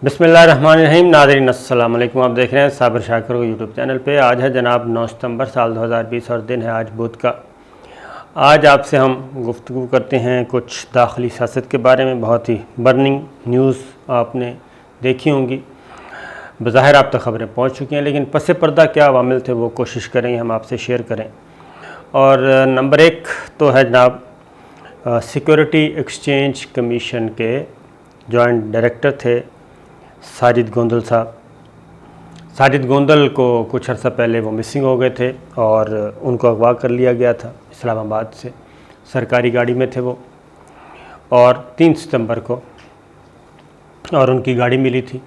बिस्मिल्लाहिर्रहमानिर्रहीम। नाज़रीन अस्सलाम वालेकुम। आप देख रहे हैं साबिर शाकिर को यूट्यूब चैनल पे। आज है जनाब 9 सितंबर साल 2020 और दिन है आज बुध का। आज आपसे हम गुफ्तगू करते हैं कुछ दाखिली सियासत के बारे में। बहुत ही बर्निंग न्यूज़ आपने देखी होंगी, बज़ाहिर आप तक खबरें पहुँच चुकी हैं, लेकिन पस पर्दा क्या अवामिल थे वो कोशिश करें हम आपसे शेयर करें। और नंबर 1 तो है जनाब सिक्योरिटी एक्सचेंज कमीशन के जॉइंट डायरेक्टर थे साजिद गोंदल साहब। साजिद गोंदल को कुछ अर्सा पहले वो मिसिंग हो गए थे और उनको अगवा कर लिया गया था इस्लामाबाद से। सरकारी गाड़ी में थे वो और 3 सितंबर को और उनकी गाड़ी मिली थी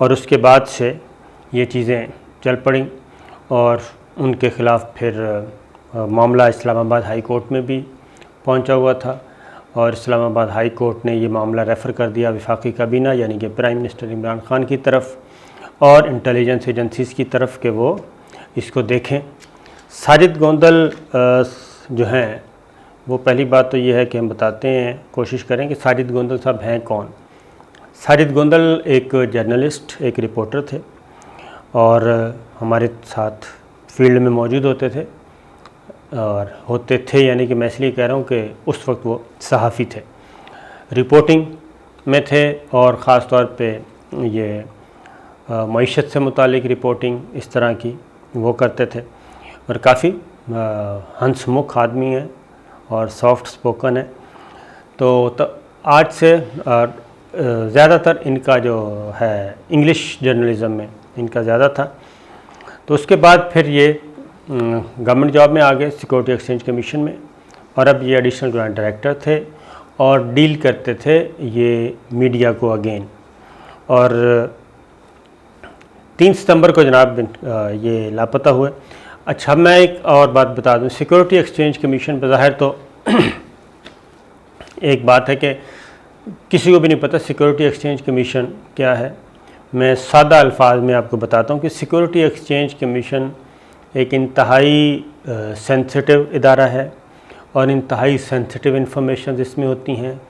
और उसके बाद से ये चीज़ें चल पड़ी और उनके ख़िलाफ़ फिर मामला इस्लामाबाद हाई कोर्ट में भी पहुंचा हुआ था और इस्लामाबाद हाई कोर्ट ने ये मामला रेफ़र कर दिया वफाकी काबीना यानी कि प्राइम मिनिस्टर इमरान खान की तरफ और इंटेलिजेंस एजेंसीज़ की तरफ कि वो इसको देखें। साजिद गोंदल जो हैं वो, पहली बात तो ये है कि हम बताते हैं, कोशिश करें कि साजिद गोंदल साहब हैं कौन। साजिद गोंदल एक जर्नलिस्ट, एक रिपोर्टर थे और हमारे साथ फील्ड में मौजूद होते थे और होते थे यानी कि मैं इसलिए कह रहा हूँ कि उस वक्त वो सहाफ़ी थे, रिपोर्टिंग में थे और ख़ास तौर पे ये मईशत से मुतालिक रिपोर्टिंग इस तरह की वो करते थे और काफ़ी हंसमुख आदमी है और सॉफ्ट स्पोकन है। तो आज से ज़्यादातर इनका जो है इंग्लिश जर्नलिज़म में इनका ज़्यादा था। तो उसके बाद फिर ये गवर्नमेंट जॉब में आ गए सिक्योरिटी एक्सचेंज कमीशन में और अब ये एडिशनल जॉइंट डायरेक्टर थे और डील करते थे ये मीडिया को अगेन। और 3 सितंबर को जनाब ये लापता हुए। अच्छा, मैं एक और बात बता दूं, सिक्योरिटी एक्सचेंज कमीशन बज़ाहिर तो एक बात है कि किसी को भी नहीं पता सिक्योरिटी एक्सचेंज कमीशन क्या है। मैं सादा अल्फाज में आपको बताता हूँ कि सिक्योरिटी एक्सचेंज कमीशन एक इंतहाई सेंसिटिव इदारा है और इंतहाई सेंसिटिव इंफॉर्मेशन इसमें होती हैं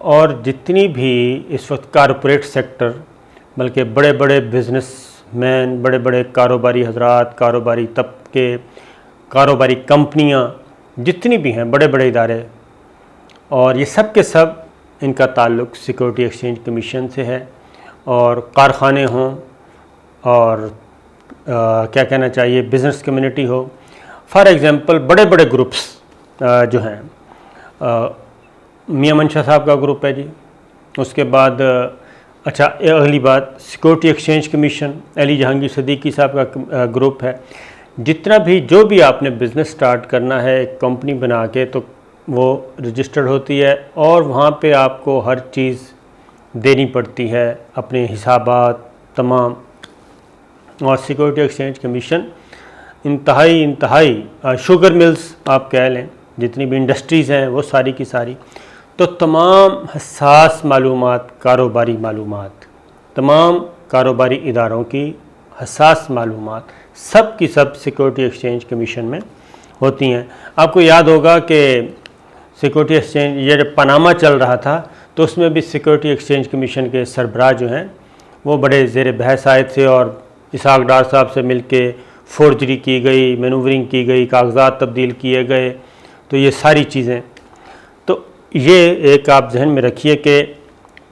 और जितनी भी इस वक्त कारपोरेट सेक्टर, बल्कि बड़े बड़े बिजनेसमैन, बड़े बड़े कारोबारी हजरात, कारोबारी तबके, कारोबारी कंपनियां जितनी भी हैं, बड़े बड़े इदारे, और ये सब के सब इनका ताल्लुक़ सिक्योरिटी एक्सचेंज कमीशन से है। और कारखाने हों और क्या कहना चाहिए बिज़नेस कम्युनिटी हो, फॉर एग्ज़ाम्पल बड़े बड़े ग्रुप्स जो हैं, मियां मंशा साहब का ग्रुप है जी। उसके बाद अच्छा, अगली बात, security exchange commission Ali Jahangir Siddiqui साहब का ग्रुप है। जितना भी जो भी आपने बिज़नेस स्टार्ट करना है एक कंपनी बना के, तो वो रजिस्टर्ड होती है और वहाँ पे आपको हर चीज़ देनी पड़ती है, अपने हिसाबात तमाम। और सिक्योरिटी एक्सचेंज कमीशन इंतहाई शुगर मिल्स आप कह लें, जितनी भी इंडस्ट्रीज़ हैं वो सारी की सारी, तो तमाम हसास मालूमात, कारोबारी मालूमात, तमाम कारोबारी इदारों की हसास मालूमात सब की सब सिक्योरिटी एक्सचेंज कमीशन में होती हैं। आपको याद होगा कि सिक्योरिटी एक्सचेंज, ये जब पनामा चल रहा था तो उसमें भी सिक्योरिटी एक्सचेंज कमीशन के सरबराह जो हैं वो बड़े ज़ेर बहस आए थे और इसहाक डार साहब से मिलके फोर्जरी की गई, मैनूवरिंग की गई, कागजात तब्दील किए गए। तो ये सारी चीज़ें, तो ये एक आप जहन में रखिए कि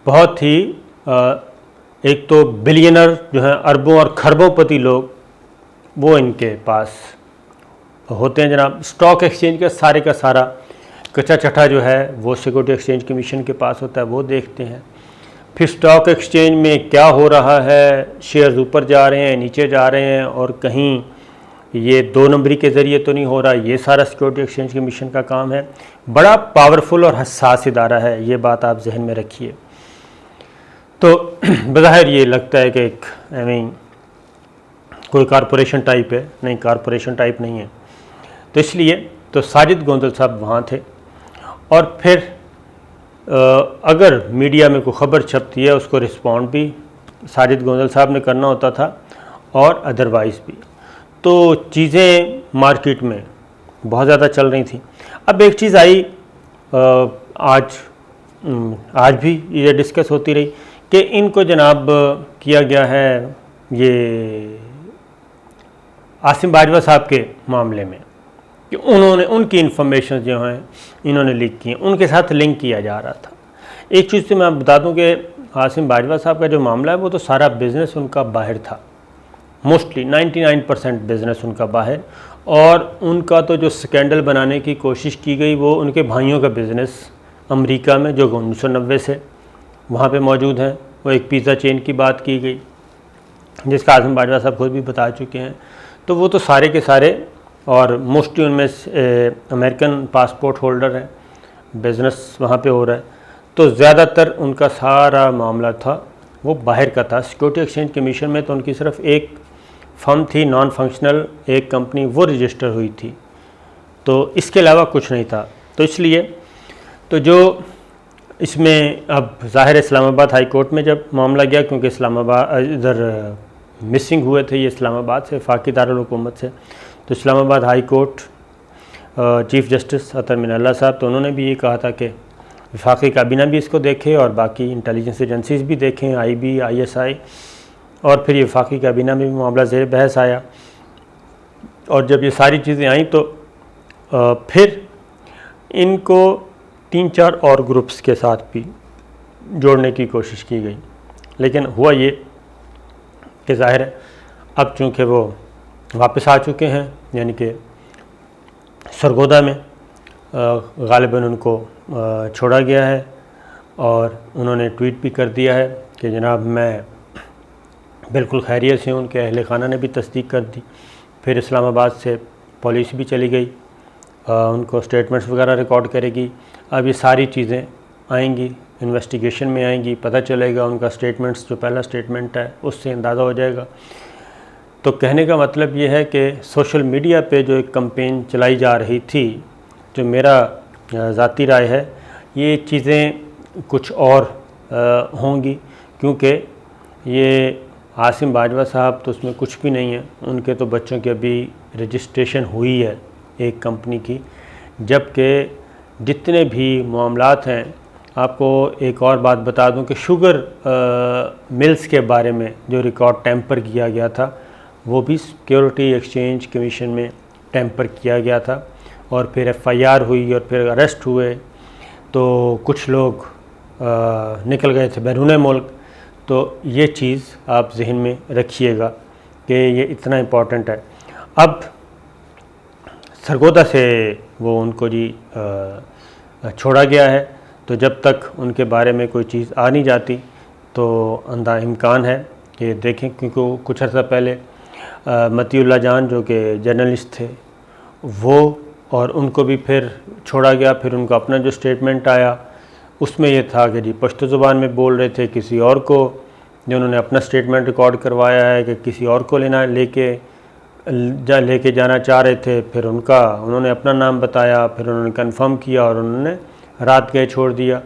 बहुत ही एक तो बिलियनर जो हैं, अरबों और खरबोंपति लोग, वो इनके पास होते हैं जनाब। स्टॉक एक्सचेंज का सारा कच्चा चट्टा जो है वो सिक्योरिटी एक्सचेंज कमीशन के पास होता है, वो देखते हैं। फिर स्टॉक एक्सचेंज में क्या हो रहा है, शेयर्स ऊपर जा रहे हैं, नीचे जा रहे हैं और कहीं ये 2 नंबरी के ज़रिए तो नहीं हो रहा, ये सारा सिक्योरिटी एक्सचेंज कमीशन का काम है। बड़ा पावरफुल और हसास इदारा है, ये बात आप जहन में रखिए। तो बज़ाहिर ये लगता है कि एक कोई कारपोरेशन टाइप है, नहीं, कारपोरेशन टाइप नहीं है। तो इसलिए तो साजिद गोंदल साहब वहाँ थे और फिर अगर मीडिया में कोई ख़बर छपती है उसको रिस्पॉन्ड भी साजिद गोंदल साहब ने करना होता था और अदरवाइज़ भी। तो चीज़ें मार्केट में बहुत ज़्यादा चल रही थी। अब एक चीज़ आई आज भी ये डिस्कस होती रही कि इनको जनाब किया गया है ये आसिम बाजवा साहब के मामले में कि उन्होंने उनकी इन्फॉर्मेशन जो हैं इन्होंने लीक की, उनके साथ लिंक किया जा रहा था। एक चीज़ तो मैं बता दूं कि आसिम बाजवा साहब का जो मामला है वो तो सारा बिज़नेस उनका बाहर था, मोस्टली 99% बिज़नेस उनका बाहर, और उनका तो जो स्कैंडल बनाने की कोशिश की गई वो उनके भाइयों का बिज़नेस अमेरिका में जो 1990 से वहाँ पे मौजूद हैं। वो एक पिज़्ज़ा चेन की बात की गई जिसका आसिम बाजवा साहब खुद भी बता चुके हैं। तो वो तो सारे के सारे, और मोस्टली उनमें अमेरिकन पासपोर्ट होल्डर हैं, बिज़नेस वहाँ पे हो रहा है। तो ज़्यादातर उनका सारा मामला था वो बाहर का था। सिक्योरिटी एक्सचेंज कमीशन में तो उनकी सिर्फ एक फर्म थी, नॉन फंक्शनल एक कंपनी, वो रजिस्टर हुई थी, तो इसके अलावा कुछ नहीं था। तो इसलिए तो जो इसमें अब ज़ाहिर इस्लामाबाद हाई कोर्ट में जब मामला गया, क्योंकि इस्लामाबाद इधर मिसिंग हुए थे ये इस्लामाबाद से, वफाकी दारुल हुकूमत से, तो Islamabad high court chief justice Athar Minallah साहब, तो उन्होंने भी ये कहा था कि वफाकी काबीना भी इसको देखे और बाकी इंटेलिजेंस एजेंसीज़ भी देखें, IB, ISI, और फिर ये वफाकी काबीना में भी मामला ज़ेर बहस आया। और जब ये सारी चीज़ें आई तो फिर इनको 3-4 और ग्रुप्स के साथ भी जोड़ने की कोशिश की गई, लेकिन हुआ ये कि ज़ाहिर है अब चूँकि वो वापस आ चुके हैं, यानी कि सरगोदा में गालिबन उनको छोड़ा गया है, और उन्होंने ट्वीट भी कर दिया है कि जनाब मैं बिल्कुल खैरियत से हूँ। उनके अहल खाना ने भी तस्दीक कर दी। फिर इस्लामाबाद से पुलिस भी चली गई, उनको स्टेटमेंट्स वगैरह रिकॉर्ड करेगी। अब ये सारी चीज़ें आएंगी, इन्वेस्टिगेशन में आएंगी, पता चलेगा उनका स्टेटमेंट्स, जो पहला स्टेटमेंट है उससे अंदाज़ा हो जाएगा। तो कहने का मतलब ये है कि सोशल मीडिया पे जो एक कैंपेन चलाई जा रही थी, जो मेरा ज़ाती राय है, ये चीज़ें कुछ और होंगी, क्योंकि ये आसिम बाजवा साहब तो उसमें कुछ भी नहीं है। उनके तो बच्चों की अभी रजिस्ट्रेशन हुई है एक कंपनी की, जबकि जितने भी मामलात हैं, आपको एक और बात बता दूं कि शुगर मिल्स के बारे में जो रिकॉर्ड टैंपर किया गया था वो भी सिक्योरिटी एक्सचेंज कमीशन में टैंपर किया गया था, और फिर FIR हुई और फिर अरेस्ट हुए। तो कुछ लोग निकल गए थे बैरून मुल्क। तो ये चीज़ आप जहन में रखिएगा कि ये इतना इम्पॉर्टेंट है। अब सरगोदा से वो उनको जी छोड़ा गया है, तो जब तक उनके बारे में कोई चीज़ आ नहीं जाती तो अंधा इम्कान है कि देखें, क्योंकि कुछ अर्सा पहले मतीउल्लाह जान जो कि जर्नलिस्ट थे वो, और उनको भी फिर छोड़ा गया। फिर उनका अपना जो स्टेटमेंट आया उसमें ये था कि जी पश्तो ज़ुबान में बोल रहे थे किसी और को, जो उन्होंने अपना स्टेटमेंट रिकॉर्ड करवाया है कि किसी और को लेके जाना चाह रहे थे। फिर उन्होंने अपना नाम बताया, फिर उन्होंने कंफर्म किया और उन्होंने रात गए छोड़ दिया।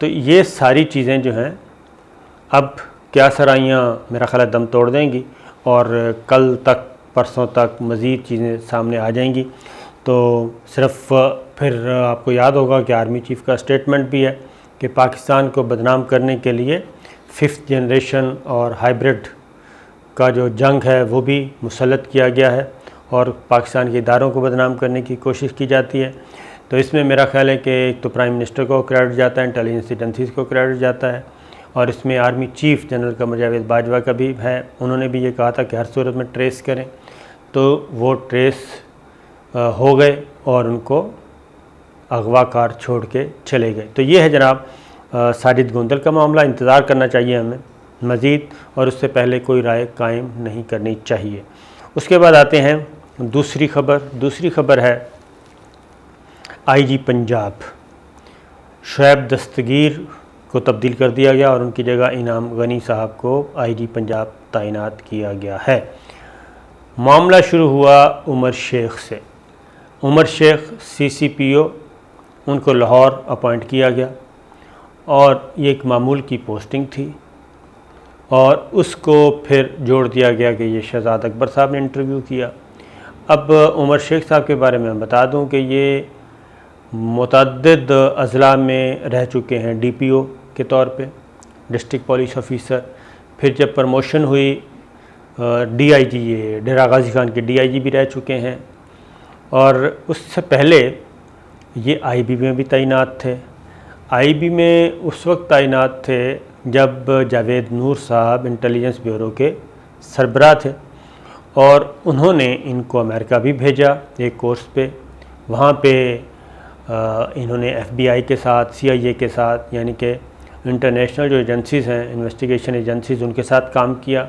तो ये सारी चीज़ें जो हैं अब क्या सराइयाँ मेरा ख्याल दम तोड़ देंगी, और कल तक परसों तक मज़ीद चीज़ें सामने आ जाएंगी। तो सिर्फ फिर आपको याद होगा कि आर्मी चीफ़ का स्टेटमेंट भी है कि पाकिस्तान को बदनाम करने के लिए 5th जनरेशन और हाइब्रिड का जो जंग है वो भी मुसल्लत किया गया है, और पाकिस्तान के इदारों को बदनाम करने की कोशिश की जाती है। तो इसमें मेरा ख्याल है कि एक तो प्राइम मिनिस्टर को क्रेडिट जाता है, इंटेलिजेंस एजेंसीज़ को क्रेडिट जाता है, और इसमें army chief general Qamar Javed Bajwa का भी है। उन्होंने भी ये कहा था कि हर सूरत में ट्रेस करें, तो वो ट्रेस हो गए और उनको अगवाकार छोड़ के चले गए। तो ये है जनाब साजिद गोंदल का मामला। इंतज़ार करना चाहिए हमें मज़ीद, और उससे पहले कोई राय कायम नहीं करनी चाहिए। उसके बाद आते हैं दूसरी खबर है IG पंजाब, शुएब दस्तगीर को तब्दील कर दिया गया और उनकी जगह इनाम गनी साहब को IG पंजाब तैनात किया गया है। मामला शुरू हुआ उमर शेख से। उमर शेख CCPO, उनको लाहौर अपॉइंट किया गया, और ये एक मामूल की पोस्टिंग थी, और उसको फिर जोड़ दिया गया कि ये शहजाद अकबर साहब ने इंटरव्यू किया। अब उमर शेख साहब के बारे में मैं बता दूं कि ये मुतअद्दिद अज़ला में रह चुके हैं DPO के तौर पे। District police officer. फिर जब प्रमोशन हुई DIG, ये डेरा गाजी खान के DIG भी रह चुके हैं। और उससे पहले ये IB में भी तैनात थे। IB में उस वक्त तैनात थे जब जावेद नूर साहब इंटेलिजेंस ब्यूरो के सरबराह थे, और उन्होंने इनको अमेरिका भी भेजा एक कोर्स पे। वहाँ पे इन्होंने FBI के साथ, CIA के साथ, यानी कि इंटरनेशनल जो एजेंसीज़ हैं, इन्वेस्टिगेशन एजेंसीज़, उनके साथ काम किया।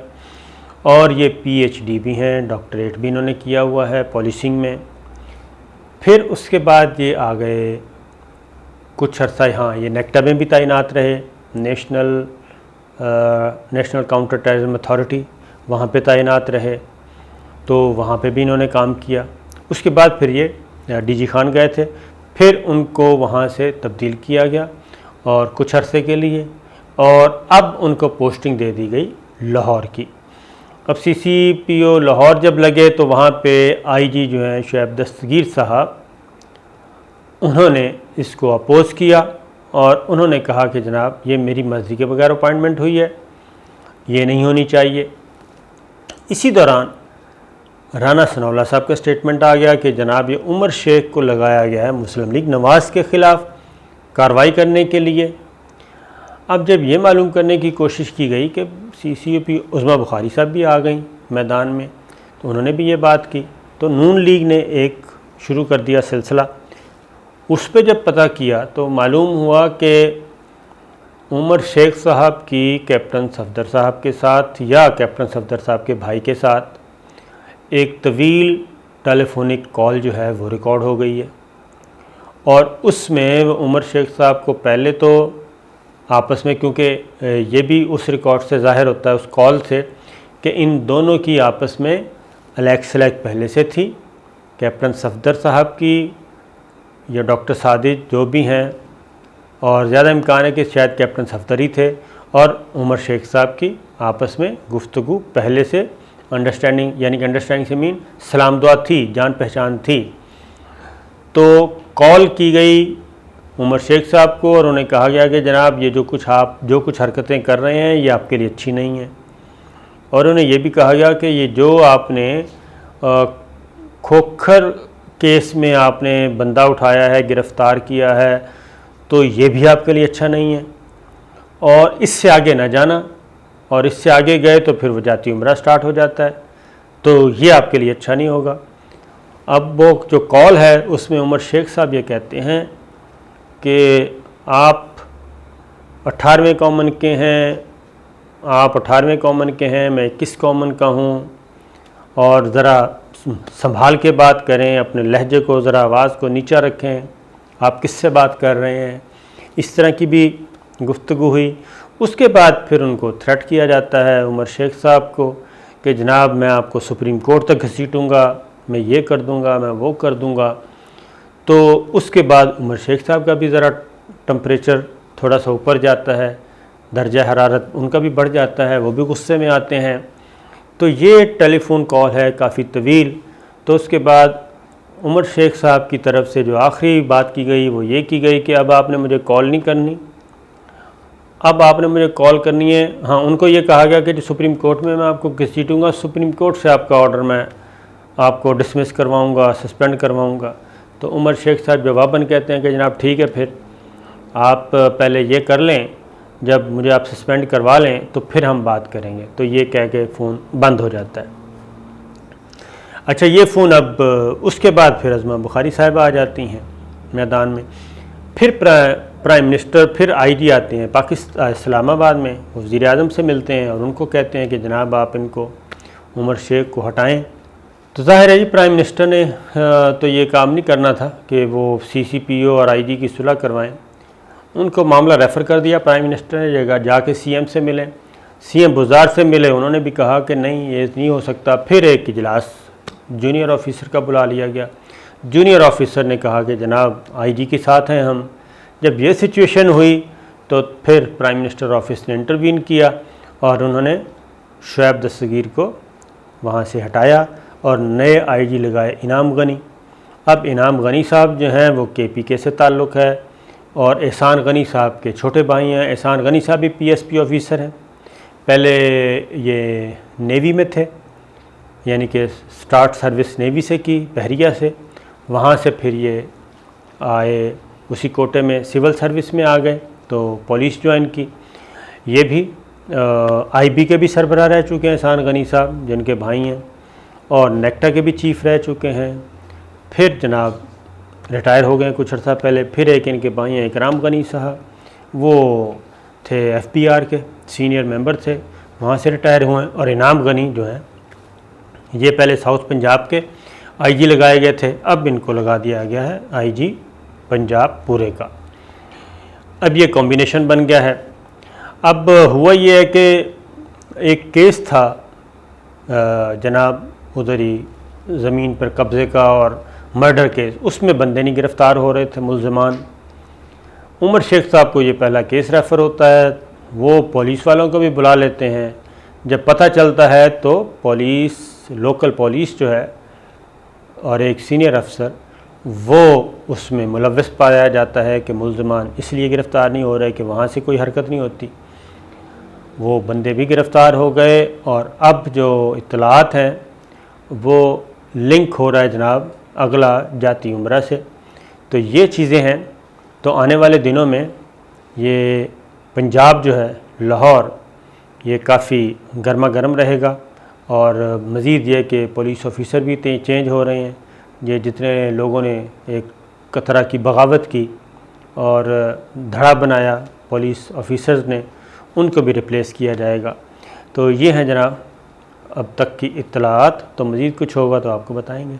और ये PhD भी हैं, डॉक्टरेट भी इन्होंने किया हुआ है पॉलिसिंग में। फिर उसके बाद ये आ गए कुछ अर्सा, हाँ, ये नेक्टा में भी तैनात रहे, नेशनल काउंटर टेररिज्म अथॉरिटी, वहाँ पे तैनात रहे, तो वहाँ पे भी इन्होंने काम किया। उसके बाद फिर ये DG खान गए थे, फिर उनको वहाँ से तब्दील किया गया और कुछ अरसे के लिए, और अब उनको पोस्टिंग दे दी गई लाहौर की। अब CCPO लाहौर जब लगे तो वहाँ पे IG जो हैं शुएब दस्तगीर साहब, उन्होंने इसको अपोज़ किया और उन्होंने कहा कि जनाब ये मेरी मर्ज़ी के बगैर अपॉइंटमेंट हुई है, ये नहीं होनी चाहिए। इसी दौरान राना सनाउल्लाह साहब का स्टेटमेंट आ गया कि जनाब ये उमर शेख को लगाया गया है मुस्लिम लीग नवाज़ के ख़िलाफ़ कार्रवाई करने के लिए। अब जब ये मालूम करने की कोशिश की गई कि CCP उज़मा बुखारी साहब भी आ गई मैदान में, तो उन्होंने भी ये बात की, तो नून लीग ने एक शुरू कर दिया सिलसिला। उस पर जब पता किया तो मालूम हुआ कि उमर शेख साहब की कैप्टन सफदर साहब के साथ या कैप्टन सफदर साहब के भाई के साथ एक तवील टेलीफोनिक कॉल जो है वो रिकॉर्ड हो गई है, और उसमें उमर शेख साहब को पहले तो आपस में, क्योंकि ये भी उस रिकॉर्ड से ज़ाहिर होता है, उस कॉल से, कि इन दोनों की आपस में अलग सलग पहले से थी। कैप्टन सफदर साहब की या डॉक्टर सादिक जो भी हैं, और ज़्यादा इम्कान है कि शायद कैप्टन सफदर ही थे, और उमर शेख साहब की आपस में गुफ्तगू पहले से अंडरस्टैंडिंग, यानी कि अंडरस्टैंडिंग से मीन सलाम दुआ थी, जान पहचान थी। तो कॉल की गई उमर शेख साहब को और उन्हें कहा गया कि जनाब ये जो कुछ हरकतें कर रहे हैं ये आपके लिए अच्छी नहीं है, और उन्हें ये भी कहा गया कि ये जो आपने खोखर केस में आपने बंदा उठाया है, गिरफ़्तार किया है, तो ये भी आपके लिए अच्छा नहीं है, और इससे आगे ना जाना, और इससे आगे गए तो फिर वो जाती उम्रा स्टार्ट हो जाता है, तो ये आपके लिए अच्छा नहीं होगा। अब वो जो कॉल है उसमें उमर शेख साहब ये कहते हैं कि आप 18वें कॉमन के हैं, आप 18वें कॉमन के हैं, मैं 21 कॉमन का हूँ, और ज़रा संभाल के बात करें, अपने लहजे को, ज़रा आवाज़ को नीचा रखें, आप किससे बात कर रहे हैं। इस तरह की भी गुफ्तगू हुई। उसके बाद फिर उनको थ्रेट किया जाता है उमर शेख साहब को कि जनाब मैं आपको सुप्रीम कोर्ट तक घसीटूँगा, मैं ये कर दूँगा, मैं वो कर दूँगा। तो उसके बाद उमर शेख साहब का भी ज़रा टेम्परेचर थोड़ा सा ऊपर जाता है, दर्जा हरारत उनका भी बढ़ जाता है, वो भी गुस्से में आते हैं। तो ये टेलीफ़ोन कॉल है काफ़ी तवील। तो उसके बाद उमर शेख साहब की तरफ से जो आखिरी बात की गई वो ये की गई कि अब आपने मुझे कॉल नहीं करनी, अब आपने मुझे कॉल करनी है। हाँ, उनको ये कहा गया कि जो सुप्रीम कोर्ट में मैं आपको घसीटूँगा, सुप्रीम कोर्ट से आपका ऑर्डर मैं आपको डिसमिस करवाऊँगा, सस्पेंड करवाऊँगा। तो उमर शेख साहब जवाबन कहते हैं कि जनाब ठीक है, फिर आप पहले ये कर लें, जब मुझे आप सस्पेंड करवा लें तो फिर हम बात करेंगे। तो ये कह के फ़ोन बंद हो जाता है। अच्छा, ये फ़ोन अब उसके बाद फिर उज़मा बुखारी साहिबा आ जाती हैं मैदान में। फिर प्राइम मिनिस्टर, फिर IG आते हैं पाकिस्तान इस्लामाबाद में, वज़ीर आज़म से मिलते हैं और उनको कहते हैं कि जनाब आप इनको उमर शेख को हटाएं। तो ज़ाहिर है जी प्राइम मिनिस्टर ने तो ये काम नहीं करना था कि वो CCPO और IG की सुलह करवाएं। उनको मामला रेफ़र कर दिया प्राइम मिनिस्टर ने, जाके CM से मिले, CM बुज़ार से मिले, उन्होंने भी कहा कि नहीं ये नहीं हो सकता। फिर एक इजलास जूनियर ऑफिसर का बुला लिया गया। जूनियर ऑफिसर ने कहा कि जनाब IG के साथ हैं हम। जब ये सिचुएशन हुई तो फिर प्राइम मिनिस्टर ऑफिस ने इंटरवीन किया और उन्होंने शुएब दस्तगीर को वहाँ से हटाया और नए IG लगाए इनाम गनी। अब इनाम गनी साहब जो हैं वो KPK से ताल्लुक़ है, और एहसान गनी साहब के छोटे भाई हैं। एहसान गनी साहब भी पीएसपी ऑफिसर हैं। पहले ये नेवी में थे, यानी कि स्टार्ट सर्विस नेवी से की, बहरिया से। वहाँ से फिर ये आए उसी कोटे में सिविल सर्विस में आ गए तो पुलिस ज्वाइन की। ये भी आईबी के भी सरबराह रह चुके हैं एहसान गनी साहब, जिनके भाई हैं, और नेक्टा के भी चीफ़ रह चुके हैं। फिर जनाब रिटायर हो गए कुछ अर्सा पहले। फिर एक इनके भाई हैं इकराम गनी साहब, वो थे एफबीआर के सीनियर मेंबर थे, वहाँ से रिटायर हुए। और इनाम गनी जो हैं ये पहले साउथ पंजाब के आईजी लगाए गए थे, अब इनको लगा दिया गया है आईजी पंजाब पूरे का। अब ये कॉम्बिनेशन बन गया है। अब हुआ ये है कि एक केस था जनाब उधर ही ज़मीन पर कब्ज़े का और मर्डर केस, उसमें बंदे नहीं गिरफ़्तार हो रहे थे मुल्ज़िमान। उमर शेख साहब को ये पहला केस रेफ़र होता है, वो पुलिस वालों को भी बुला लेते हैं। जब पता चलता है तो पुलिस, लोकल पुलिस जो है और एक सीनियर अफसर, वो उसमें मुलव्वस पाया जाता है कि मुल्ज़िमान इसलिए गिरफ़्तार नहीं हो रहे कि वहाँ से कोई हरकत नहीं होती। वो बंदे भी गिरफ़्तार हो गए और अब जो इत्तलात हैं वो लिंक हो रहा है जनाब अगला जाती उम्रा से। तो ये चीज़ें हैं। तो आने वाले दिनों में ये पंजाब जो है, लाहौर, ये काफ़ी गर्मा गर्म रहेगा। और मज़ीद ये कि पुलिस ऑफिसर भी चेंज हो रहे हैं। ये जितने लोगों ने एक तरह की बगावत की और धड़ा बनाया पुलिस ऑफिसर्स ने, उनको भी रिप्लेस किया जाएगा। तो ये है जनाब अब तक की इत्तलात। तो मज़ीद कुछ होगा तो आपको बताएंगे।